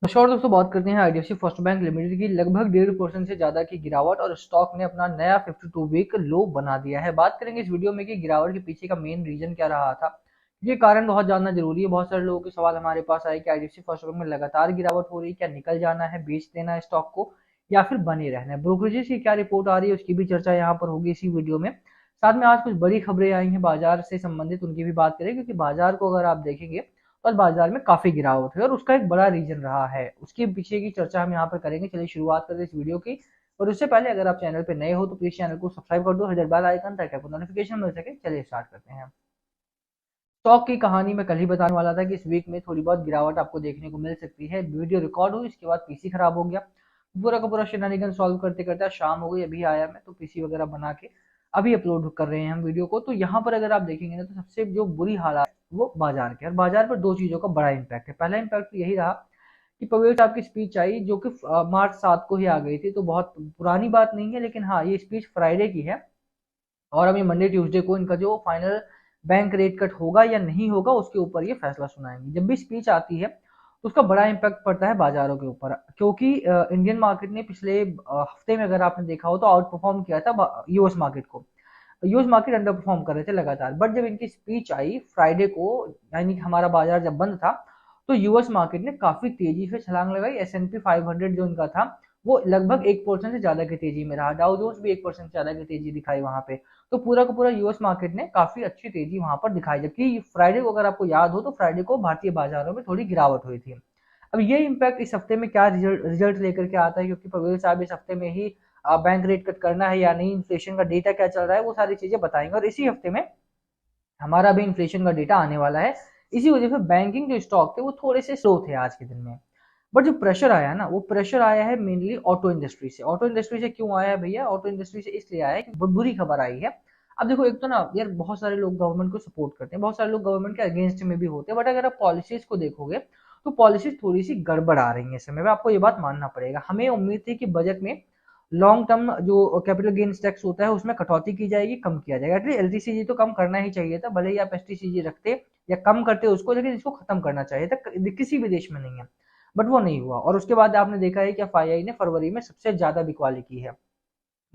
नमस्कार दोस्तों, बात करते हैं आईडीएफसी फर्स्ट बैंक लिमिटेड की लगभग 1.5% से ज्यादा की गिरावट और स्टॉक ने अपना नया 52 वीक लो बना दिया है। बात करेंगे इस वीडियो में कि गिरावट के पीछे का मेन रीजन क्या रहा था। ये कारण बहुत जानना जरूरी है। बहुत सारे लोगों के सवाल हमारे पास आए कि आईडीएफसी फर्स्ट बैंक में लगातार गिरावट हो रही है, क्या निकल जाना है, बेच देना है स्टॉक को या फिर बने रहना है। ब्रोकरेजेस की क्या रिपोर्ट आ रही है उसकी भी चर्चा यहाँ पर होगी इसी वीडियो में। साथ में आज कुछ बड़ी खबरें आई हैं बाजार से संबंधित, उनकी भी बात करें क्योंकि बाजार को अगर आप देखेंगे कल बाजार में काफी गिरावट हुई और उसका एक बड़ा रीजन रहा है। उसके पीछे की चर्चा हम यहाँ पर करेंगे। चलिए शुरुआत करते हैं इस वीडियो की। और उससे पहले अगर आप चैनल पे नए हो तो प्लीज चैनल को सब्सक्राइब कर दो, हर बेल आइकन ताकि आपको नोटिफिकेशन मिल सके। चलिए स्टार्ट करते हैं। स्टॉक की कहानी मैं कल ही बताने वाला था कि इस वीक में थोड़ी बहुत गिरावट आपको देखने को मिल सकती है। वीडियो रिकॉर्ड हुई, इसके बाद पीसी खराब हो गया। पूरा का पूरा शेनानिगन सॉल्व करते करते शाम हो गई, अभी आया मैं तो पीसी वगैरह बना के अभी अपलोड कर रहे हैं हम वीडियो को। तो यहाँ पर अगर आप देखेंगे ना तो सबसे जो बुरी हालत वो बाजार के, और बाजार पर दो चीजों का बड़ा इम्पैक्ट है। पहला इम्पैक्ट तो यही रहा कि पवेल साहब की स्पीच आई जो कि मार्च 7 को ही आ गई थी, तो बहुत पुरानी बात नहीं है, लेकिन हाँ ये स्पीच फ्राइडे की है और अभी मंडे ट्यूसडे को इनका जो फाइनल बैंक रेट कट होगा या नहीं होगा उसके ऊपर ये फैसला सुनाएंगे। जब भी स्पीच आती है तो उसका बड़ा इम्पैक्ट पड़ता है बाजारों के ऊपर, क्योंकि इंडियन मार्केट ने पिछले हफ्ते में अगर आपने देखा हो तो आउट परफॉर्म किया था यूएस मार्केट को। यूएस मार्केट अंडर परफॉर्म कर रहे थे लगातार, बट जब इनकी स्पीच आई फ्राइडे को, यानी कि हमारा बाजार जब बंद था, तो यूएस मार्केट ने काफी तेजी से छलांग लगाई। एसएनपी 500 जो इनका था वो लगभग 1% से ज्यादा की तेजी में रहा। डाउ जोन्स भी 1% से ज्यादा की तेजी दिखाई वहां पे। तो पूरा का पूरा यूएस मार्केट ने काफी अच्छी तेजी वहां पर दिखाई, जबकि फ्राइडे को अगर आपको याद हो तो फ्राइडे को भारतीय बाजारों में थोड़ी गिरावट हुई थी। अब ये इम्पैक्ट इस हफ्ते में क्या रिजल्ट लेकर के आता है, क्योंकि पवेल साहब इस हफ्ते में ही बैंक रेट कट करना है या नहीं, इन्फ्लेशन का डेटा क्या चल रहा है, वो सारी चीजें बताएंगे। और इसी हफ्ते में हमारा भी इन्फ्लेशन का डेटा आने वाला है। इसी वजह से बैंकिंग जो स्टॉक थे वो थोड़े से स्लो थे आज के दिन में। बट जो प्रेशर आया है ना, वो प्रेशर आया है मेनली ऑटो इंडस्ट्री से। ऑटो इंडस्ट्री से क्यों आया है भैया? ऑटो इंडस्ट्री से इसलिए आया है कि बुरी खबर आई है। अब देखो, एक तो ना यार बहुत सारे लोग गवर्नमेंट को सपोर्ट करते हैं, बहुत सारे लोग गवर्नमेंट के अगेंस्ट में भी होते हैं, बट अगर आप पॉलिसीज को देखोगे तो पॉलिसीज थोड़ी सी गड़बड़ आ रही है इस समय में। आपको ये बात मानना पड़ेगा। हमें उम्मीद थी कि बजट में लॉन्ग टर्म जो कैपिटल गेन्स टैक्स होता है उसमें कटौती की जाएगी, कम किया जाएगा। एटलीस्ट एलटीसीजी तो कम करना ही चाहिए था, भले ही आप एसटीसीजी रखते या कम करते उसको, लेकिन इसको खत्म करना चाहिए था। किसी भी देश में नहीं है, बट वो नहीं हुआ। और उसके बाद आपने देखा है कि एफआईआई ने फरवरी में सबसे ज्यादा बिकवाली की है।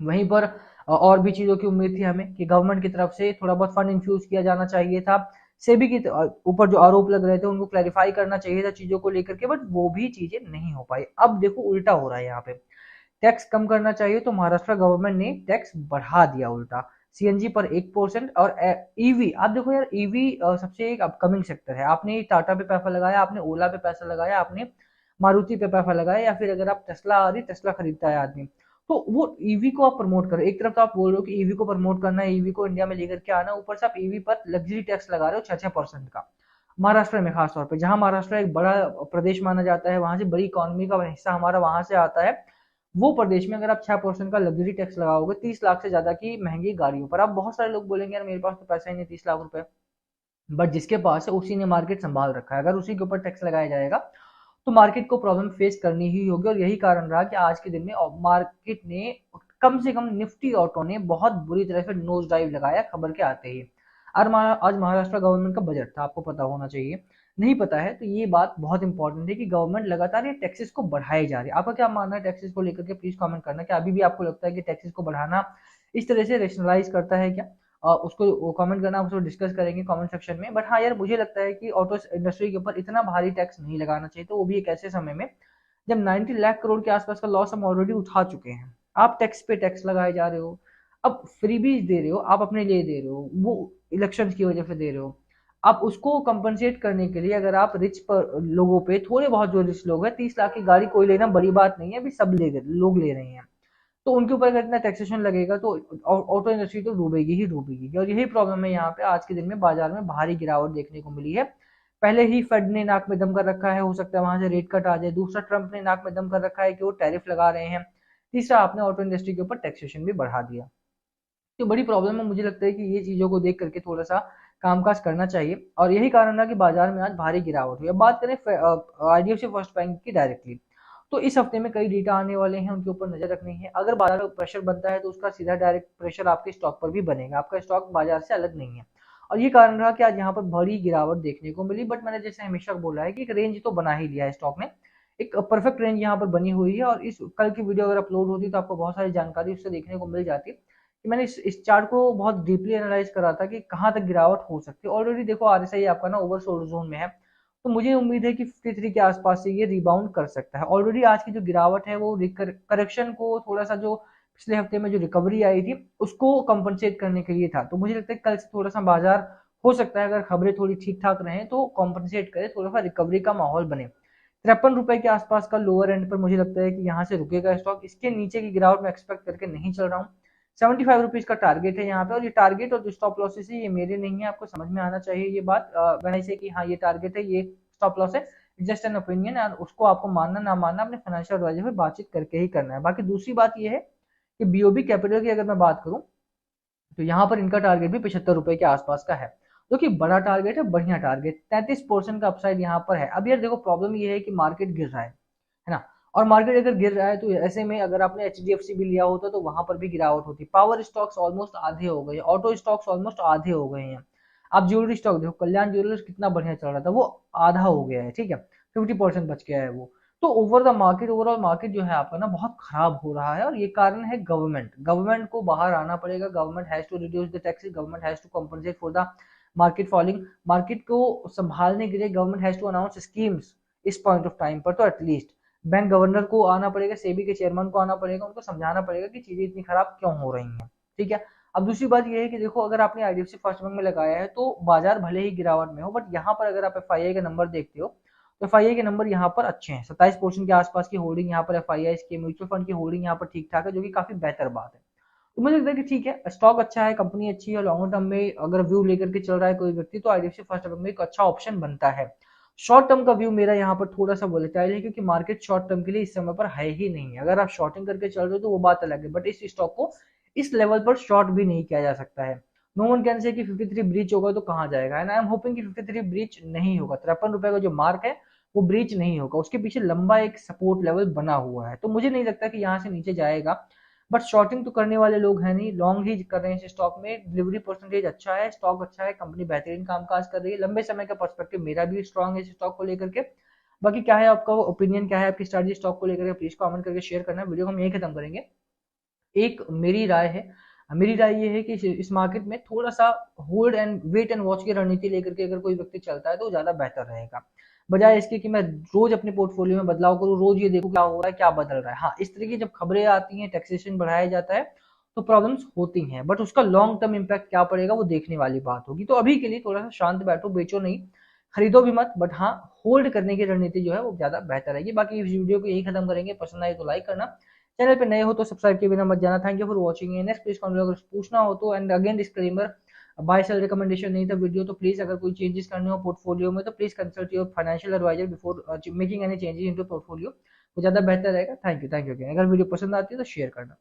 वहीं पर और भी चीजों की उम्मीद थी हमें कि गवर्नमेंट की तरफ से थोड़ा बहुत फंड इन्फ्यूज किया जाना चाहिए था। सेबी के ऊपर जो आरोप लग रहे थे उनको क्लैरिफाई करना चाहिए था चीजों को लेकर के, बट वो भी चीजें नहीं हो पाई। अब देखो उल्टा हो रहा है यहाँ पे। टैक्स कम करना चाहिए तो महाराष्ट्र गवर्नमेंट ने टैक्स बढ़ा दिया उल्टा। सीएनजी पर 1% और ईवी, आप देखो यार ईवी सबसे एक अपकमिंग सेक्टर है। आपने टाटा पे पैसा लगाया, आपने ओला पे पैसा लगाया, आपने मारुति पे पैसा लगाया, या फिर अगर आप टेस्ला आ रही टेस्ला खरीदता है आदमी, तो वो ईवी को आप प्रमोट करो। एक तरफ तो आप बोल रहे हो कि ईवी को प्रमोट करना है, ईवी को इंडिया में लेकर के आना, ऊपर से आप ईवी पर लग्जरी टैक्स लगा रहे हो 6-6% का। महाराष्ट्र में खासतौर पे, जहां महाराष्ट्र एक बड़ा प्रदेश माना जाता है, वहां से बड़ी इकोनॉमी का हिस्सा हमारा वहां से आता है, वो प्रदेश में अगर आप 6% का लग्जरी टैक्स लगाओगे 30 लाख से ज्यादा की महंगी गाड़ियों पर। आप बहुत सारे लोग बोलेंगे यार मेरे पास तो पैसा ही नहीं 30 लाख रुपए, बट जिसके पास है उसी ने मार्केट संभाल रखा है। अगर उसी के ऊपर टैक्स लगाया जाएगा तो मार्केट को प्रॉब्लम फेस करनी ही होगी। और यही कारण रहा कि आज के दिन में मार्केट ने कम से कम निफ्टी ऑटो ने बहुत बुरी तरह से नोज डाइव लगाया खबर के आते ही। आज महाराष्ट्र गवर्नमेंट का बजट था, आपको पता होना चाहिए। नहीं पता है तो ये बात बहुत इंपॉर्टेंट है कि गवर्नमेंट लगातार ये टैक्सेस को बढ़ाई जा रही है। आपका क्या मानना है टैक्सेस को लेकर के? प्लीज कमेंट करना। क्या अभी भी आपको लगता है कि टैक्सेस को बढ़ाना इस तरह से रेशनलाइज करता है क्या? उसको कमेंट करना, उसको डिस्कस करेंगे कमेंट सेक्शन में। बट हाँ यार, मुझे लगता है कि ऑटो इंडस्ट्री के ऊपर इतना भारी टैक्स नहीं लगाना चाहिए, तो वो भी एक ऐसे समय में जब 90 लाख करोड़ के आसपास का लॉस हम ऑलरेडी उठा चुके हैं। आप टैक्स पे टैक्स लगाए जा रहे हो, अब फ्रीबीज दे रहे हो, आप अपने लिए दे रहे हो, वो इलेक्शन की वजह से दे रहे हो। आप उसको कंपनसेट करने के लिए अगर आप रिच पर लोगों पे, थोड़े बहुत जो रिच लोग हैं, 30 लाख की गाड़ी कोई लेना बड़ी बात नहीं है, अभी सब लोग ले रहे हैं, तो उनके ऊपर अगर इतना टैक्सेशन लगेगा तो ऑटो इंडस्ट्री तो डूबेगी ही डूबेगी। और यही प्रॉब्लम है यहाँ पे। आज के दिन में बाजार में भारी गिरावट देखने को मिली है। पहले ही फेड ने नाक में दम कर रखा है, हो सकता है वहां से रेट कट आ जाए। दूसरा, ट्रंप ने नाक में दम कर रखा है कि वो टैरिफ लगा रहे हैं। तीसरा, आपने ऑटो इंडस्ट्री के ऊपर टैक्सेशन भी बढ़ा दिया। तो बड़ी प्रॉब्लम है। मुझे लगता है कि ये चीजों को देख करके थोड़ा सा कामकाज करना चाहिए, और यही कारण रहा कि बाजार में आज भारी गिरावट हुई। अब बात करें आईडीएफसी फर्स्ट बैंक की डायरेक्टली, तो इस हफ्ते में कई डेटा आने वाले हैं, उनके ऊपर नजर रखनी है। अगर बाजार में प्रेशर बनता है तो उसका सीधा डायरेक्ट प्रेशर आपके स्टॉक पर भी बनेगा। आपका स्टॉक बाजार से अलग नहीं है, और ये कारण रहा कि आज यहाँ पर बड़ी गिरावट देखने को मिली। बट मैंने जैसे हमेशा बोला है कि एक रेंज तो बना ही लिया है स्टॉक ने। एक परफेक्ट रेंज यहाँ पर बनी हुई है, और इस कल की वीडियो अगर अपलोड होती तो आपको बहुत सारी जानकारी उससे देखने को मिल जाती कि मैंने इस चार्ट को बहुत डीपली एनालाइज करा था कि कहाँ तक गिरावट हो सकती है। ऑलरेडी देखो आरएसआई आपका ना ओवरसोल्ड जोन में है, तो मुझे उम्मीद है कि 53 के आसपास से ये रिबाउंड कर सकता है। ऑलरेडी आज की जो गिरावट है वो करेक्शन को थोड़ा सा, जो पिछले हफ्ते में जो रिकवरी आई थी उसको कंपनसेट करने के लिए था। तो मुझे लगता है कल से थोड़ा सा बाजार हो सकता है, अगर खबरें थोड़ी ठीक ठाक रहें तो कॉम्पनसेट करे, थोड़ा सा रिकवरी का माहौल बने। 53 रुपए के आसपास का लोअर एंड पर मुझे लगता है कि यहाँ से रुकेगा स्टॉक, इसके नीचे की गिरावट मैं एक्सपेक्ट करके नहीं चल रहा हूँ। 75 रुपीज का टारगेट है यहाँ पे, और ये टारगेट और जो स्टॉप लॉसेस है ये मेरे नहीं है, आपको समझ में आना चाहिए ये बात। वैसे से कि हाँ ये टारगेट है, ये स्टॉप लॉस है, जस्ट एन ओपिनियन, और उसको आपको मानना ना मानना अपने फाइनेंशियल एडवाइजर से बातचीत करके ही करना है। बाकी दूसरी बात ये है कि बीओबी कैपिटल की अगर मैं बात करूं तो यहाँ पर इनका टारगेट भी 75 रुपए के आसपास का है, जो कि बड़ा टारगेट है, बढ़िया टारगेट। 33% का अपसाइड यहाँ पर है। अब यार देखो प्रॉब्लम ये है कि मार्केट गिर रहा है ना, और मार्केट अगर गिर रहा है तो ऐसे में अगर आपने एचडीएफसी भी लिया होता तो वहां पर भी गिरावट होती। पावर स्टॉक्स ऑलमोस्ट आधे हो गए, ऑटो स्टॉक्स ऑलमोस्ट आधे हो गए हैं। आप ज्वेलरी स्टॉक देखो, कल्याण ज्वेलर्स कितना बढ़िया चल रहा था, वो आधा हो गया है, ठीक है, 50% बच गया है वो। तो ओवरऑल मार्केट जो है आपका ना बहुत खराब हो रहा है, और ये कारण है गवर्नमेंट को बाहर आना पड़ेगा। Government has to reduce the taxes, government has to compensate for the market falling. Market को संभालने के लिए government has to announce schemes इस पॉइंट ऑफ टाइम पर। तो एटलीस्ट बैंक गवर्नर को आना पड़ेगा, सेबी के चेयरमैन को आना पड़ेगा, उनको समझाना पड़ेगा कि चीजें इतनी खराब क्यों हो रही हैं, ठीक है। अब दूसरी बात ये है कि देखो अगर आपने आईडीएफसी फर्स्ट बैंक में लगाया है तो बाजार भले ही गिरावट में हो, बट यहाँ पर अगर आप एफआईआई का नंबर देखते हो तो एफआईआई के नंबर यहाँ पर अच्छे हैं। 27% के आसपास की होल्डिंग यहाँ पर एफआईआई के म्यूचुअल फंड की होल्डिंग यहाँ पर ठीक ठाक है, जो कि काफी बेहतर बात है। तो मुझे लगता है कि ठीक है, स्टॉक अच्छा है, कंपनी अच्छी है, लॉन्ग टर्म में अगर व्यू लेकर के चल रहा है कोई व्यक्ति तो आईडीएफसी फर्स्ट बैंक में एक अच्छा ऑप्शन बनता है। शॉर्ट टर्म का व्यू मेरा यहाँ पर थोड़ा सा वोलेटाइल है, क्योंकि मार्केट शॉर्ट टर्म के लिए इस समय पर है ही नहीं है। अगर आप शॉर्टिंग करके चल रहे हो तो वो बात अलग है, बट इस स्टॉक को इस लेवल पर शॉर्ट भी नहीं किया जा सकता है। नो वन कैन से कि 53 ब्रीच होगा तो कहाँ जाएगा, एंड आई एम होपिंग कि 53 ब्रीच नहीं होगा। 53 रुपए का जो मार्क है वो ब्रीच नहीं होगा, उसके पीछे लंबा एक सपोर्ट लेवल बना हुआ है। तो मुझे नहीं लगता कि यहाँ से नीचे जाएगा, बट शॉर्टिंग तो करने वाले लोग हैं नहीं, लॉन्ग ही कर रहे हैं इस स्टॉक में। डिलीवरी परसेंटेज अच्छा है, स्टॉक अच्छा है, कंपनी बेहतरीन कामकाज कर रही है, लंबे समय का पर्सपेक्टिव मेरा भी स्ट्रांग है इस स्टॉक को लेकर के। बाकी क्या है आपका ओपिनियन, क्या है आपकी स्ट्रैटेजी स्टॉक को लेकर के, प्लीज कमेंट करके शेयर करना। वीडियो को हम यही खत्म करेंगे। एक मेरी राय है, मेरी राय ये है कि इस मार्केट में थोड़ा सा hold and wait and watch की रणनीति लेकर के अगर कोई व्यक्ति चलता है तो ज्यादा बेहतर रहेगा, बजाय इसके कि मैं रोज अपने पोर्टफोलियो में बदलाव करूँ, रोज ये देखूं क्या हो रहा है, क्या बदल रहा है। हाँ, इस तरह की जब खबरें आती हैं, टैक्सेशन बढ़ाया जाता है तो प्रॉब्लम्स होती हैं, बट उसका लॉन्ग टर्म इम्पैक्ट क्या पड़ेगा वो देखने वाली बात होगी। तो अभी के लिए थोड़ा सा शांत बैठो, बेचो नहीं, खरीदो भी मत, बट हाँ होल्ड करने की रणनीति जो है वो ज्यादा बेहतर रहेगी। बाकी इस वीडियो को यही खत्म करेंगे, पसंद आए तो लाइक करना, चैनल पे नए हो तो सब्सक्राइब के बिना मत जाना। Thank you for watching. Next please अगर पूछना हो तो, and again disclaimer, buy sell recommendation नहीं था वीडियो, तो प्लीज अगर कोई चेंजेस करने हो पोर्टफोलियो में तो please consult your financial adviser before making any changes into portfolio, वो ज्यादा बेहतर रहेगा। थैंक यू अगेन। अगर वीडियो पसंद आती है तो शेयर करना।